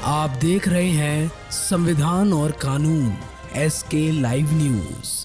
आप देख रहे हैं संविधान और कानून एसके लाइव न्यूज।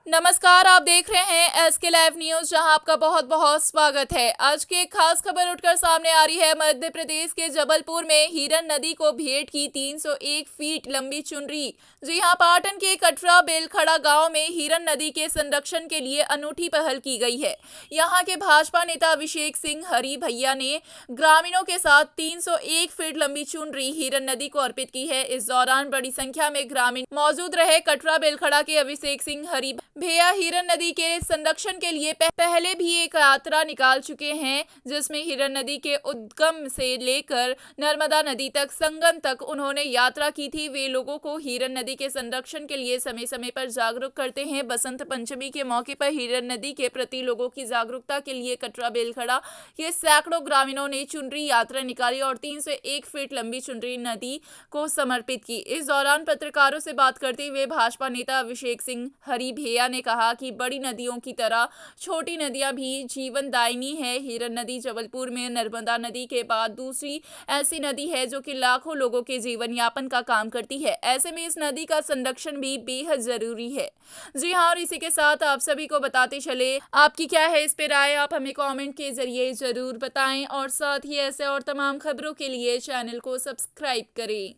नमस्कार, आप देख रहे हैं एसके लाइव न्यूज, जहां आपका बहुत बहुत स्वागत है। आज की एक खास खबर उठकर सामने आ रही है। मध्य प्रदेश के जबलपुर में हिरन नदी को भेंट की 301 फीट लंबी चुनरी। जी हां, पाटन के कटरा बेलखड़ा गांव में हिरन नदी के संरक्षण के लिए अनूठी पहल की गई है। यहां के भाजपा नेता अभिषेक सिंह हरी भैया ने ग्रामीणों के साथ 301 फीट लंबी चुनरी हिरन नदी को अर्पित की है। इस दौरान बड़ी संख्या में ग्रामीण मौजूद रहे। कटरा बेलखड़ा के अभिषेक सिंह हरी भैया हिरन नदी के संरक्षण के लिए पहले भी एक यात्रा निकाल चुके हैं, जिसमें हिरन नदी के उद्गम से लेकर नर्मदा नदी तक संगम तक उन्होंने यात्रा की थी। वे लोगों को हिरन नदी के संरक्षण के लिए समय समय पर जागरूक करते हैं। बसंत पंचमी के मौके पर हिरन नदी के प्रति लोगों की जागरूकता के लिए कटरा बेलखड़ा के सैकड़ों ग्रामीणों ने चुनरी यात्रा निकाली और 301 फीट लंबी चुनरी नदी को समर्पित की। इस दौरान पत्रकारों से बात करते हुए भाजपा नेता अभिषेक सिंह हरी भैया ने कहा कि बड़ी नदियों की तरह छोटी नदियां भी जीवनदायिनी है। हिरन नदी जबलपुर में नर्मदा नदी के बाद दूसरी ऐसी नदी है जो कि लाखों लोगों के जीवन यापन का काम करती है। ऐसे में इस नदी का संरक्षण भी बेहद जरूरी है। जी हाँ, और इसी के साथ आप सभी को बताते चले, आपकी क्या है इस पे राय, आप हमें कमेंट के जरिए जरूर बताएं और साथ ही ऐसे और तमाम खबरों के लिए चैनल को सब्सक्राइब करें।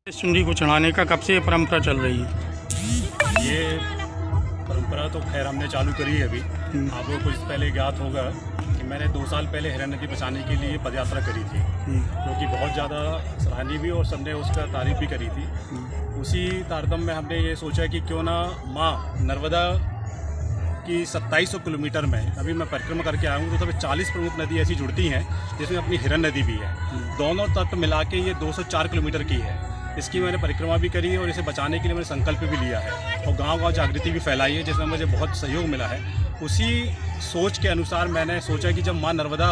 इस चुनरी को चढ़ाने का कब से ये परंपरा चल रही है? ये परंपरा तो खैर हमने चालू करी है अभी। आप लोगों को इससे पहले ज्ञात होगा कि मैंने 2 साल पहले हिरन नदी बचाने के लिए पदयात्रा करी थी, जो कि बहुत ज़्यादा सराहनीय भी और सबने उसका तारीफ भी करी थी। उसी तारतम्य में हमने ये सोचा कि क्यों ना माँ नर्मदा की 2700 किलोमीटर में अभी मैं परिक्रमा करके आया हूँ, तो तब 40 प्रमुख नदी ऐसी जुड़ती हैं जिसमें अपनी हिरन नदी भी है। दोनों तट मिला के ये 204 किलोमीटर की है। इसकी मैंने परिक्रमा भी करी है और इसे बचाने के लिए मैंने संकल्प भी लिया है और गांव-गांव जागृति भी फैलाई है, जिसमें मुझे बहुत सहयोग मिला है। उसी सोच के अनुसार मैंने सोचा कि जब माँ नर्मदा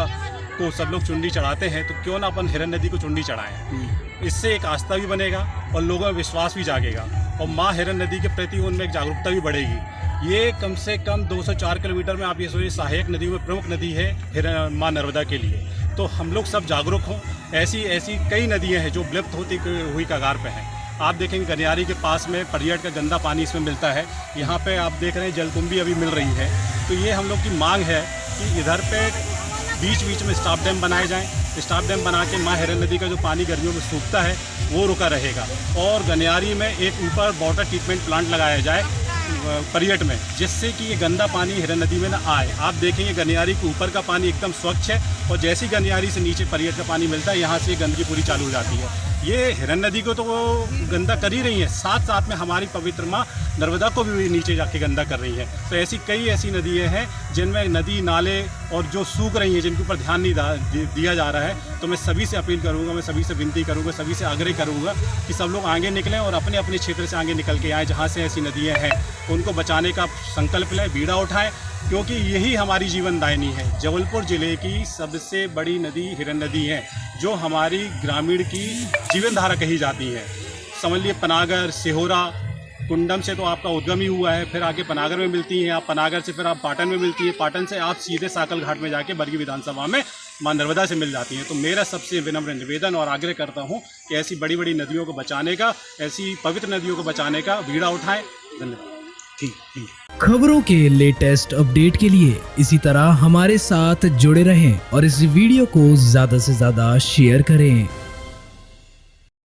को सब लोग चुनरी चढ़ाते हैं तो क्यों ना अपन हिरन नदी को चुनरी चढ़ाएं। इससे एक आस्था भी बनेगा और लोगों में विश्वास भी जागेगा और माँ हिरन नदी के प्रति उनमें एक जागरूकता भी बढ़ेगी। ये कम से कम 204 किलोमीटर में आप ये सोचिए सहायक नदियों में प्रमुख नदी है माँ नर्मदा के लिए। तो हम लोग सब जागरूक हों। ऐसी कई नदियां हैं जो विलुप्त होती हुई कगार पे हैं। आप देखेंगे गनियारी के पास में पर्यटक का गंदा पानी इसमें मिलता है। यहाँ पे आप देख रहे हैं जलकुंभी अभी मिल रही है। तो ये हम लोग की मांग है कि इधर पे बीच बीच में स्टॉप डैम बनाए जाएँ। स्टॉप डैम बना के माँ हिरन नदी का जो पानी गर्मियों में सूखता है वो रुका रहेगा और गनियारी में एक ऊपर वाटर ट्रीटमेंट प्लांट लगाया जाए पर्यटन में, जिससे कि ये गंदा पानी हिरन नदी में न आए। आप देखेंगे गनियारी के ऊपर का पानी एकदम स्वच्छ है और जैसी गनियारी से नीचे पर्यटन का पानी मिलता है, यहाँ से गंदगी पूरी चालू हो जाती है। ये हिरन नदी को तो वो गंदा कर ही रही है, साथ साथ में हमारी पवित्र माँ नर्मदा को भी नीचे जाके गंदा कर रही है। तो कई ऐसी नदियाँ हैं जिनमें नदी नाले और जो सूख रही हैं, जिनके ऊपर ध्यान नहीं दिया जा रहा है। तो मैं सभी से अपील करूँगा, मैं सभी से विनती करूँगा, सभी से आग्रह करूँगा कि सब लोग आगे निकलें और अपने अपने क्षेत्र से आगे निकल के आएँ। जहाँ से ऐसी नदियाँ हैं उनको बचाने का संकल्प लें, बीड़ा उठाएं, क्योंकि यही हमारी जीवनदायिनी है। जबलपुर ज़िले की सबसे बड़ी नदी हिरन नदी है, जो हमारी ग्रामीण की जीवनधारा कही जाती है। समझ लिए पनागर, सिहोरा, कुंडम से तो आपका उद्गम ही हुआ है, फिर आगे पनागर में मिलती है, आप पनागर से फिर आप पाटन में मिलती है, पाटन से आप सीधे साकल घाट में जाके बरगी विधानसभा में माँ नर्मदा से मिल जाती हैं। तो मेरा सबसे विनम्र निवेदन और आग्रह करता हूँ कि ऐसी बड़ी बड़ी नदियों को बचाने का, ऐसी पवित्र नदियों को बचाने का बीड़ा उठाएं। धन्यवाद। ठीक। खबरों के लेटेस्ट अपडेट के लिए इसी तरह हमारे साथ जुड़े रहें और इस वीडियो को ज्यादा से ज्यादा शेयर करें।